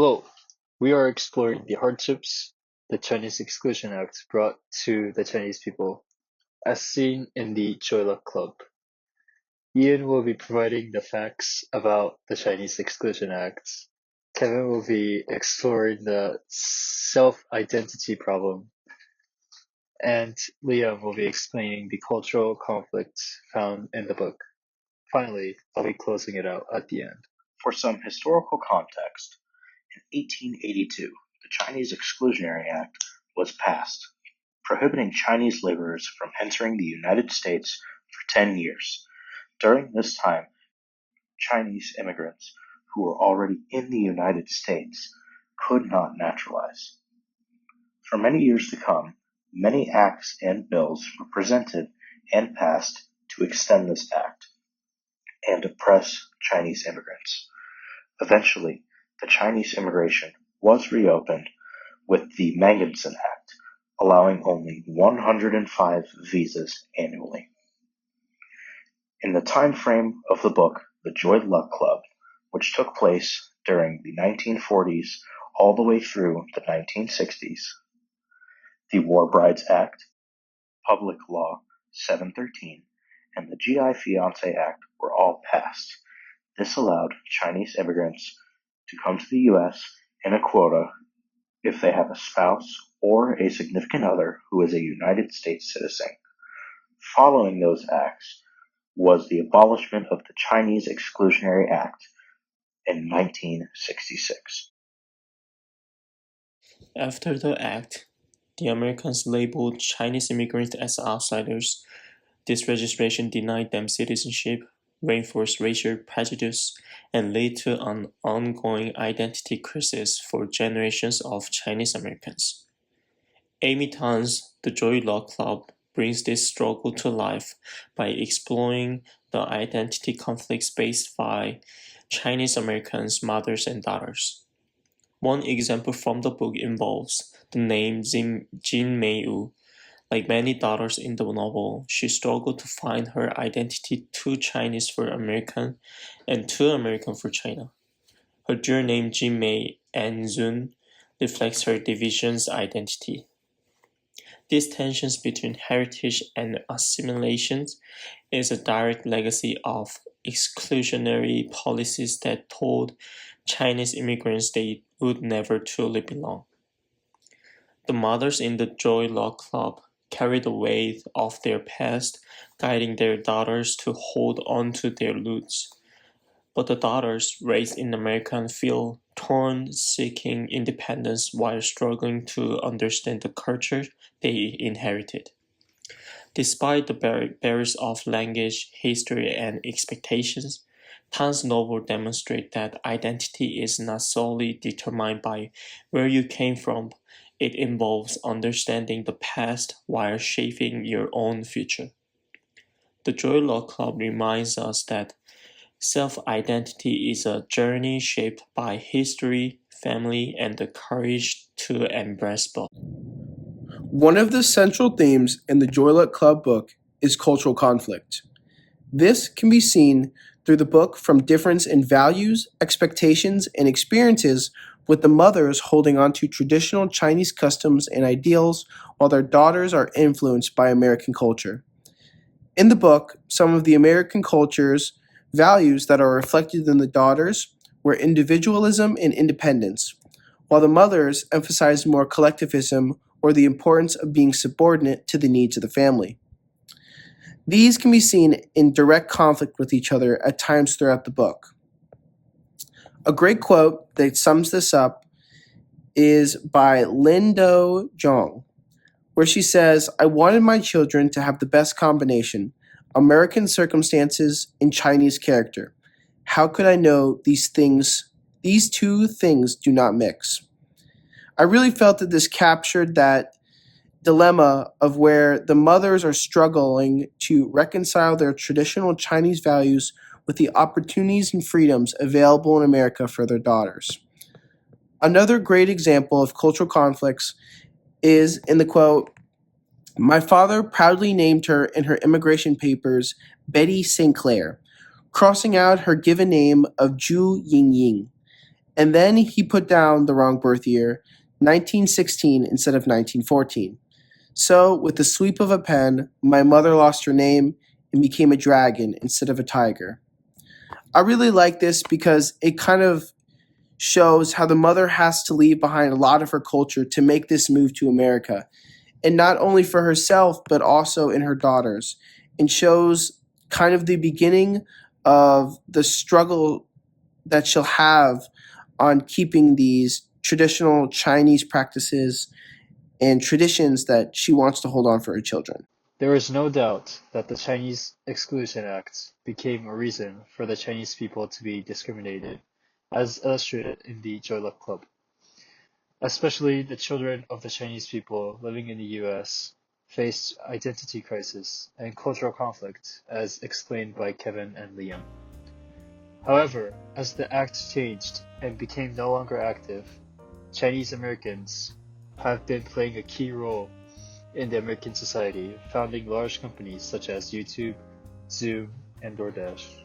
Hello, we are exploring the hardships the Chinese Exclusion Act brought to the Chinese people, as seen in the Joy Luck Club. Ian will be providing the facts about the Chinese Exclusion Act. Kevin will be exploring the self-identity problem, and Liam will be explaining the cultural conflict found in the book. Finally, I'll be closing it out at the end. For some historical context, in 1882, the Chinese Exclusionary Act was passed, prohibiting Chinese laborers from entering the United States for 10 years. During this time, Chinese immigrants who were already in the United States could not naturalize. For many years to come, many acts and bills were presented and passed to extend this act and oppress Chinese immigrants. Eventually, the Chinese immigration was reopened with the Magnuson Act, allowing only 105 visas annually. In the time frame of the book The Joy Luck Club, which took place during the 1940s all the way through the 1960s, the War Brides Act, Public Law 713, and the GI Fiancé Act were all passed. This allowed Chinese immigrants to come to the U.S. in a quota if they have a spouse or a significant other who is a United States citizen. Following those acts was the abolishment of the Chinese Exclusionary Act in 1966. After the act, the Americans labeled Chinese immigrants as outsiders. This registration denied them citizenship, reinforced racial prejudice, and led to an ongoing identity crisis for generations of Chinese Americans. Amy Tan's The Joy Luck Club brings this struggle to life by exploring the identity conflicts faced by Chinese Americans' mothers and daughters. One example from the book involves the name Jin Mei-yu. Like many daughters in the novel, she struggled to find her identity too Chinese for American and too American for China. Her dual name Jin Mei Anzun reflects her division's identity. These tensions between heritage and assimilation is a direct legacy of exclusionary policies that told Chinese immigrants they would never truly belong. The mothers in the Joy Luck Club carry the weight of their past, guiding their daughters to hold on to their roots. But the daughters raised in America feel torn, seeking independence while struggling to understand the culture they inherited. Despite the barriers of language, history, and expectations, Tan's novel demonstrates that identity is not solely determined by where you came from. It involves understanding the past while shaping your own future. The Joy Luck Club reminds us that self-identity is a journey shaped by history, family, and the courage to embrace both. One of the central themes in the Joy Luck Club book is cultural conflict. This can be seen through the book from difference in values, expectations, and experiences, with the mothers holding on to traditional Chinese customs and ideals while their daughters are influenced by American culture. In the book, some of the American culture's values that are reflected in the daughters were individualism and independence, while the mothers emphasized more collectivism or the importance of being subordinate to the needs of the family. These can be seen in direct conflict with each other at times throughout the book. A great quote that sums this up is by Lindo Zhong, where she says, "I wanted my children to have the best combination, American circumstances and Chinese character. How could I know these two things do not mix?" I really felt that this captured that dilemma of where the mothers are struggling to reconcile their traditional Chinese values with the opportunities and freedoms available in America for their daughters. Another great example of cultural conflicts is in the quote, "My father proudly named her in her immigration papers Betty St. Clair, crossing out her given name of Zhu Yingying. And then he put down the wrong birth year, 1916 instead of 1914. So, with the sweep of a pen, my mother lost her name and became a dragon instead of a tiger. I really like this because it kind of shows how the mother has to leave behind a lot of her culture to make this move to America. And not only for herself, but also in her daughters. And shows kind of the beginning of the struggle that she'll have on keeping these traditional Chinese practices and traditions that she wants to hold on for her children. There is no doubt that the Chinese Exclusion Act became a reason for the Chinese people to be discriminated, as illustrated in the Joy Luck Club. Especially the children of the Chinese people living in the US faced identity crisis and cultural conflict, as explained by Kevin and Liam. However, as the act changed and became no longer active, Chinese Americans have been playing a key role in the American society, founding large companies such as YouTube, Zoom, and DoorDash.